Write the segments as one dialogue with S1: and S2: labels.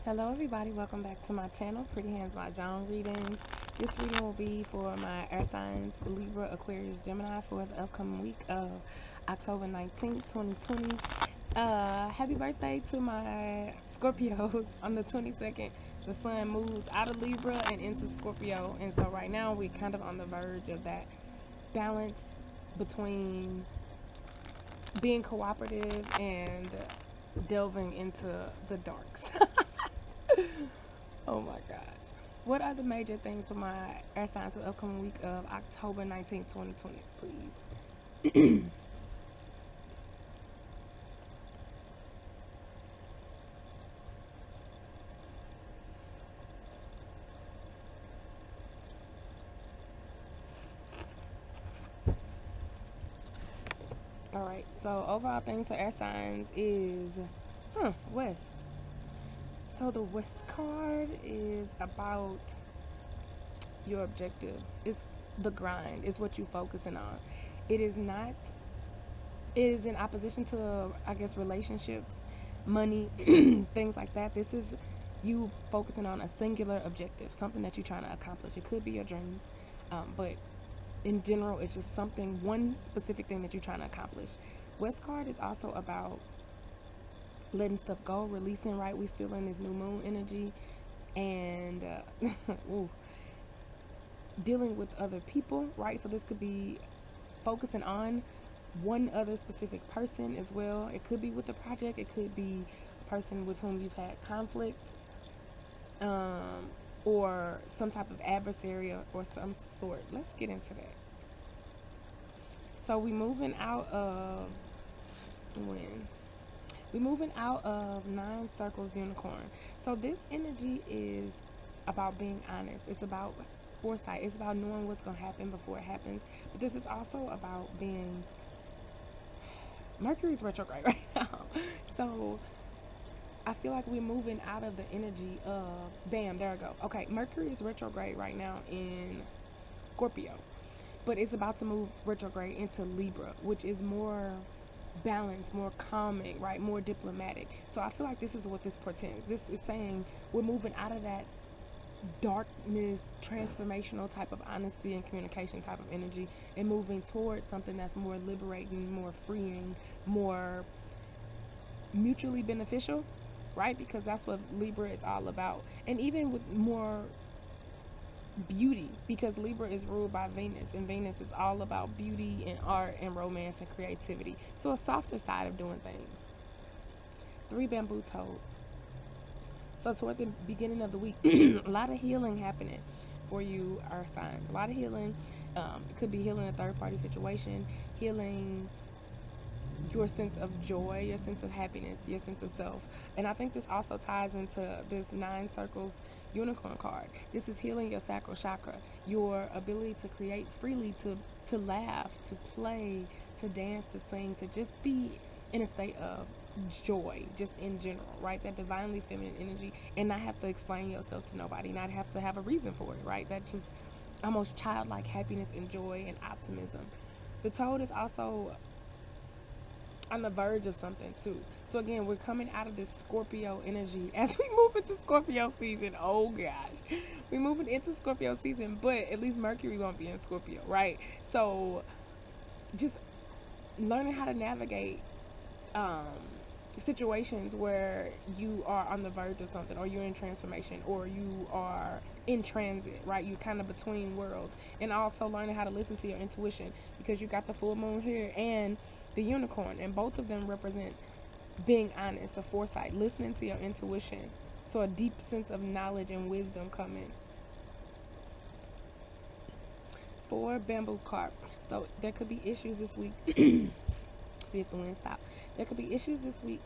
S1: Hello everybody, welcome back to my channel, Pretty Hands Mah Jongg readings. This reading will be for my air signs, Libra, Aquarius, Gemini for the upcoming week of October 19th, 2020. Happy birthday to my Scorpios on the 22nd. The sun moves out of Libra and into Scorpio, and so right now we're kind of on the verge of that balance between being cooperative and delving into the darks. Oh my gosh. What are the major things for my air signs for the upcoming week of October 19th, 2020, please? Alright, so overall things for air signs is West. So the West card is about your objectives. It's the grind. It's what you're focusing on. It is not. It is in opposition to, I guess, relationships, money, things like that. This is you focusing on a singular objective, something that you're trying to accomplish. It could be your dreams, but in general, it's just something, one specific thing that you're trying to accomplish. West card is also about letting stuff go, releasing, right? We still in this new moon energy, and dealing with other people, right? So this could be focusing on one other specific person as well. It could be with a project. It could be a person with whom you've had conflict, or some type of adversary or some sort. Let's get into that. So we moving out of when? We're moving out of 9 circles unicorn. So this energy is about being honest. It's about foresight. It's about knowing what's going to happen before it happens. But this is also about being... Mercury's retrograde right now. So I feel like we're moving out of the energy of... Bam, there I go. Okay, Mercury is retrograde right now in Scorpio. But it's about to move retrograde into Libra, which is more balanced, more calming, right? More diplomatic. So I feel like this is what this portends. This is saying we're moving out of that darkness, transformational type of honesty and communication type of energy and moving towards something that's more liberating, more freeing, more mutually beneficial, right? Because that's what Libra is all about. And even with more beauty, because Libra is ruled by Venus, and Venus is all about beauty and art and romance and creativity. So a softer side of doing things. 3 bamboo toad. So toward the beginning of the week, a lot of healing happening for you, earth signs. A lot of healing. It could be healing a third-party situation, healing your sense of joy, your sense of happiness, your sense of self. And I think this also ties into this 9 circles unicorn card. This is healing your sacral chakra, your ability to create freely, to laugh, to play, to dance, to sing, to just be in a state of joy, just in general, right? That divinely feminine energy, and not have to explain yourself to nobody, not have to have a reason for it, right? That just almost childlike happiness and joy and optimism. The toad is also on the verge of something too. So again, we're coming out of this Scorpio energy as we move into Scorpio season. Oh gosh, we're moving into Scorpio season, but at least Mercury won't be in Scorpio, right? So just learning how to navigate situations where you are on the verge of something, or you're in transformation, or you are in transit, right? You're kind of between worlds. And also learning how to listen to your intuition, because you got the full moon here and the unicorn, and both of them represent being honest, a foresight, listening to your intuition. So a deep sense of knowledge and wisdom coming. 4 bamboo carp. So there could be issues this week. See if the wind stops. There could be issues this week,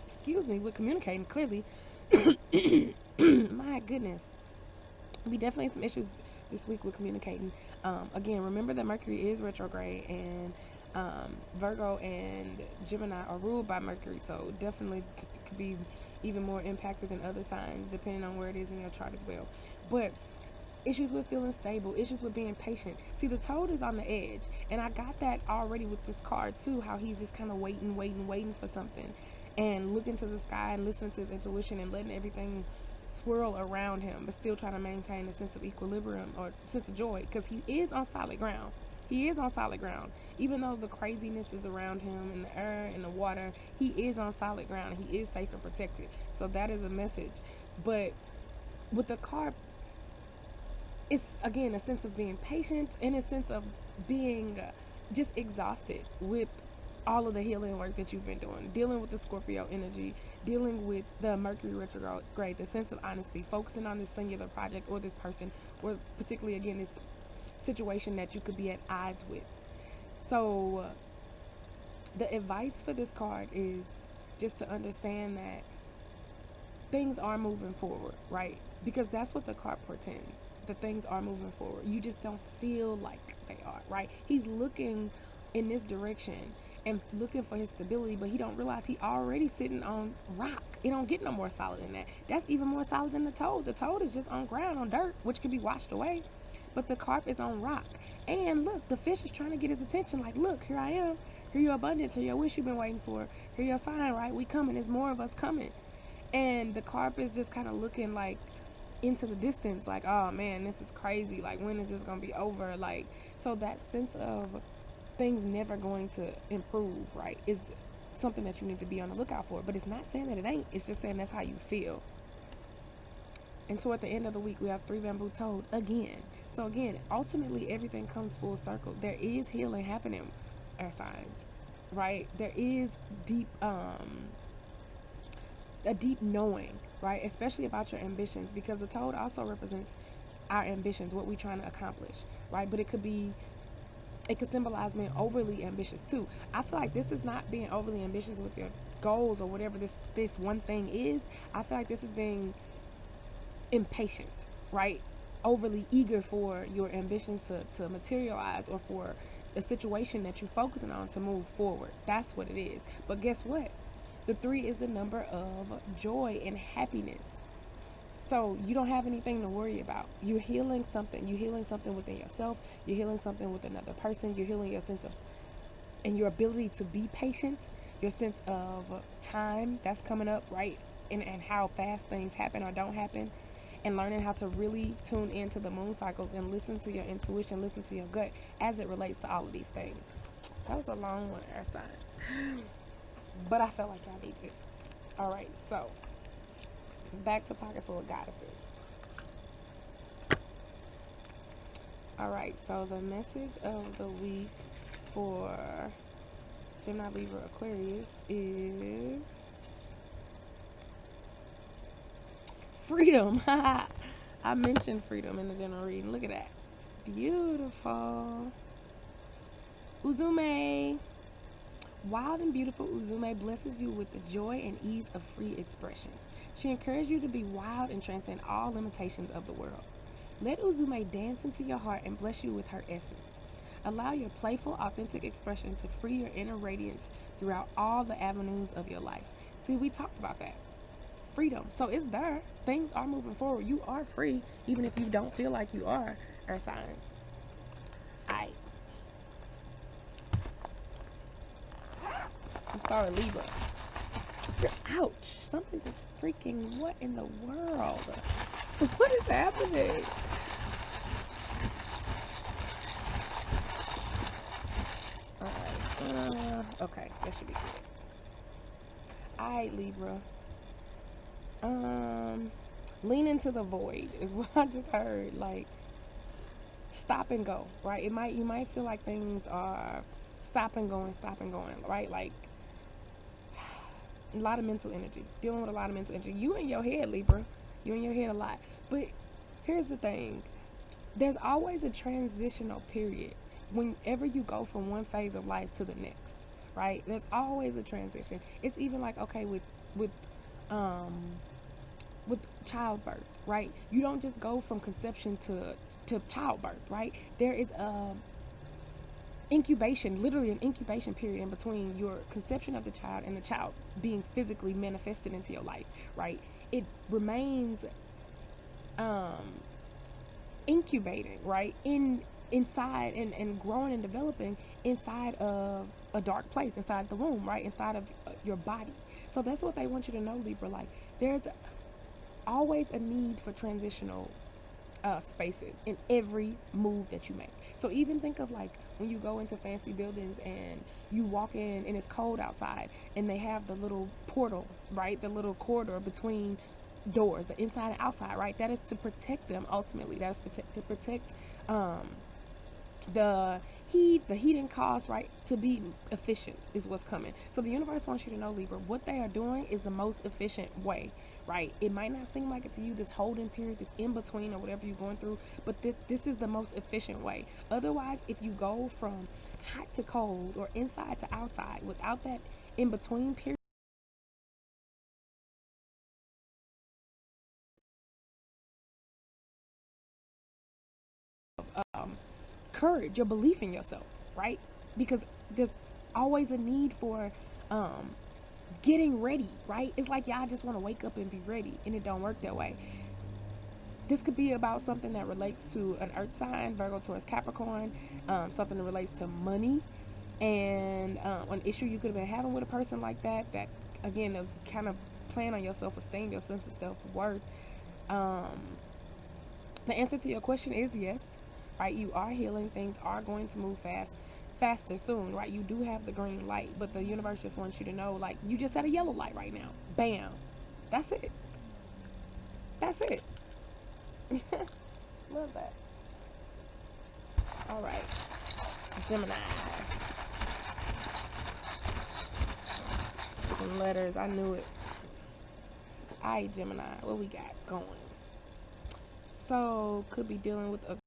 S1: excuse me, with communicating clearly. My goodness. There'll be definitely some issues this week with communicating. Again, remember that Mercury is retrograde, and Virgo and Gemini are ruled by Mercury, so definitely could be even more impacted than other signs depending on where it is in your chart as well. But issues with feeling stable, issues with being patient. See, the toad is on the edge, and I got that already with this card too, how he's just kind of waiting for something. and looking to the sky and listening to his intuition and letting everything swirl around him, but still trying to maintain a sense of equilibrium or sense of joy, because he is on solid ground. He is on solid ground. Even though the craziness is around him in the air and the water, he is on solid ground. He is safe and protected. So that is a message. But with the card, it's again a sense of being patient and a sense of being just exhausted with all of the healing work that you've been doing, dealing with the Scorpio energy, dealing with the Mercury retrograde, the sense of honesty, focusing on this singular project or this person, or particularly again this situation that you could be at odds with. So the advice for this card is just to understand that things are moving forward, right? Because that's what the card portends. The things are moving forward. You just don't feel like they are, right? He's looking in this direction and looking for his stability, but he don't realize he already sitting on rock. It don't get no more solid than that. That's even more solid than the toad. The toad is just on ground, on dirt, which can be washed away. But the carp is on rock. And look, the fish is trying to get his attention. Like, look, here I am. Here your abundance. Here your wish you've been waiting for. Here your sign, right? We coming. There's more of us coming. And the carp is just kind of looking like into the distance, like, oh man, this is crazy, like, when is this gonna be over? Like, so that sense of things never going to improve, right, is something that you need to be on the lookout for. But it's not saying that it ain't, it's just saying that's how you feel. And so at the end of the week, we have 3 bamboo toad again. So again, ultimately everything comes full circle. There is healing happening, air signs, right? There is a deep knowing, right? Especially about your ambitions, because the toad also represents our ambitions, what we're trying to accomplish, right? But it could symbolize being overly ambitious too. I feel like this is not being overly ambitious with your goals or whatever this one thing is. I feel like this is being impatient, right? Overly eager for your ambitions to materialize, or for the situation that you're focusing on to move forward. That's what it is. But guess what? The 3 is the number of joy and happiness. So you don't have anything to worry about. You're healing something. You're healing something within yourself. You're healing something with another person. You're healing your sense of, and your ability to be patient, your sense of time that's coming up, right? And how fast things happen or don't happen. And learning how to really tune into the moon cycles and listen to your intuition, listen to your gut as it relates to all of these things. That was a long one, air signs. But I felt like y'all needed it. All right, so back to Pocket Full of Goddesses. All right, so the message of the week for Gemini, Libra, Aquarius is freedom. I mentioned freedom in the general reading. Look at that. Beautiful. Uzume. Wild and beautiful Uzume blesses you with the joy and ease of free expression. She encourages you to be wild and transcend all limitations of the world. Let Uzume dance into your heart and bless you with her essence. Allow your playful, authentic expression to free your inner radiance throughout all the avenues of your life. See, we talked about that. Freedom. So it's there. Things are moving forward. You are free, even if you don't feel like you are, air signs. Alright. Let's start with Libra. Ouch. Something just freaking, what in the world? What is happening? Alright. Okay, that should be good. Alright, Libra. Lean into the void is what I just heard. Like, stop and go, right? You might feel like things are stop and going, right? Like, a lot of mental energy, dealing with a lot of mental energy. You in your head, Libra. You in your head a lot. But here's the thing. There's always a transitional period whenever you go from one phase of life to the next, right? There's always a transition. It's even like, okay, with childbirth, right? You don't just go from conception to childbirth, right? There is incubation, literally an incubation period in between your conception of the child and the child being physically manifested into your life, right? It remains incubating, right? Inside and growing and developing inside of a dark place, inside the womb, right? Inside of your body. So that's what they want you to know, Libra. Like, there's always a need for transitional spaces in every move that you make. So even think of like when you go into fancy buildings and you walk in and it's cold outside and they have the little portal, right? The little corridor between doors, the inside and outside, right? That is to protect them ultimately. That is to protect um, the heating costs, right? To be efficient is what's coming. So the universe wants you to know, Libra, what they are doing is the most efficient way, right? It might not seem like it to you, this holding period, this in between or whatever you're going through, but this is the most efficient way. Otherwise, if you go from hot to cold or inside to outside without that in between period, um, courage, your belief in yourself, right? Because there's always a need for um, getting ready, right? It's like y'all just want to wake up and be ready, and it don't work that way. This could be about something that relates to an earth sign, Virgo, Taurus, Capricorn, something that relates to money, and an issue you could have been having with a person like that, that again is kind of playing on your self-esteem, your sense of self-worth. Um, the answer to your question is yes, right? You are healing. Things are going to move faster soon, right? You do have the green light, but the universe just wants you to know, like, you just had a yellow light right now. Bam. That's it. That's it. Love that. All right. Gemini. Some letters. I knew it. All right, Gemini. What we got going? So, could be dealing with a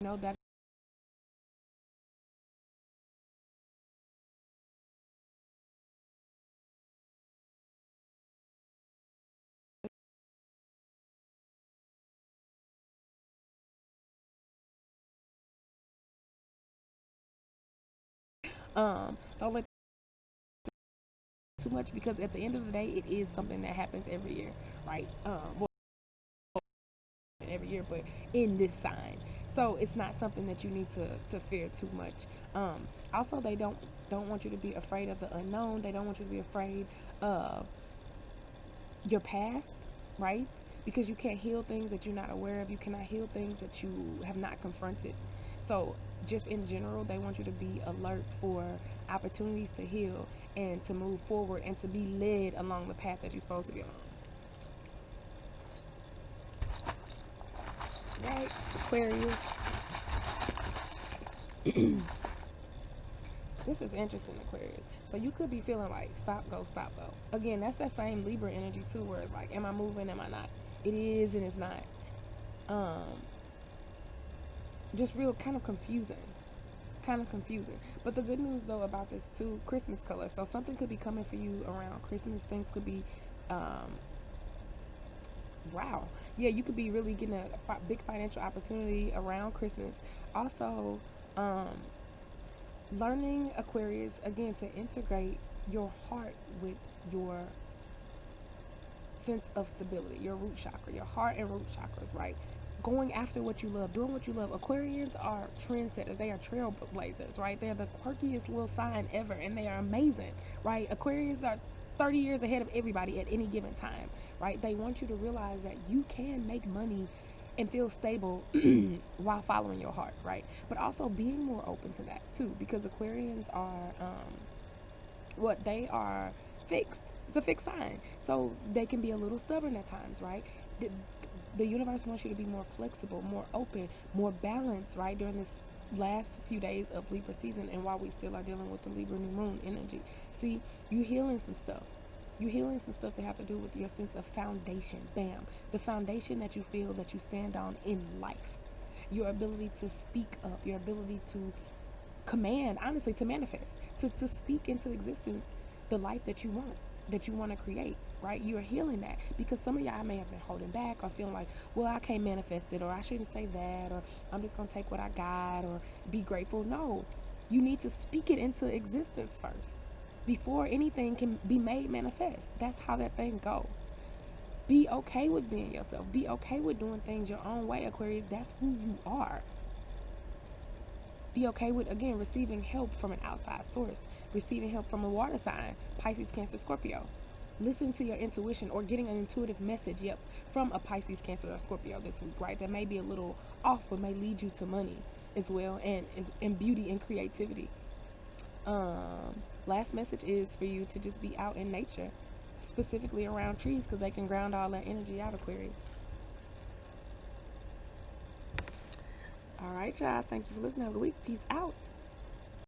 S1: that don't let too much, because at the end of the day, it is something that happens every year, right? Well, every year, but in this sign. So it's not something that you need to fear too much. Also, they don't want you to be afraid of the unknown. They don't want you to be afraid of your past, right? Because you can't heal things that you're not aware of. You cannot heal things that you have not confronted. So just in general, they want you to be alert for opportunities to heal and to move forward and to be led along the path that you're supposed to be on. Right, Aquarius. This is interesting, Aquarius. So you could be feeling like stop, go, stop, go. Again, that's that same Libra energy too, where it's like, am I moving? Am I not? It is and it's not. Um, just real kind of confusing. Kind of confusing. But the good news though about this too, Christmas colors. So something could be coming for you around Christmas. Things could be um, wow. Yeah, you could be really getting a big financial opportunity around Christmas. Also, um, learning, Aquarius, again, to integrate your heart with your sense of stability, your root chakra, your heart and root chakras, right? Going after what you love, doing what you love. Aquarians are trendsetters. They are trailblazers, right? They're the quirkiest little sign ever, and they are amazing, right? Aquarians are 30 years ahead of everybody at any given time, right? They want you to realize that you can make money and feel stable while following your heart, right? But also being more open to that too, because Aquarians are what they are fixed. It's a fixed sign, so they can be a little stubborn at times, right? The, the universe wants you to be more flexible, more open, more balanced, right? During this last few days of Libra season, and while we still are dealing with the Libra new moon energy. See, you healing some stuff. You healing some stuff that have to do with your sense of foundation. Bam. The foundation that you feel that you stand on in life. Your ability to speak up, your ability to command, honestly, to manifest, to speak into existence the life that you want to create, right? You're healing that because some of y'all may have been holding back or feeling like, well, I can't manifest it, or I shouldn't say that, or I'm just going to take what I got, or be grateful. No, you need to speak it into existence first before anything can be made manifest. That's how that thing go. Be okay with being yourself. Be okay with doing things your own way, Aquarius. That's who you are. Be okay with, again, receiving help from an outside source, receiving help from a water sign, Pisces, Cancer, Scorpio. Listen to your intuition or getting an intuitive message, from a Pisces, Cancer, or Scorpio this week, right? That may be a little off, but may lead you to money as well, and beauty and creativity. Last message is for you to just be out in nature, specifically around trees, because they can ground all that energy out, Aquarius. All right, y'all. Thank you for listening. Have a good week. Peace out.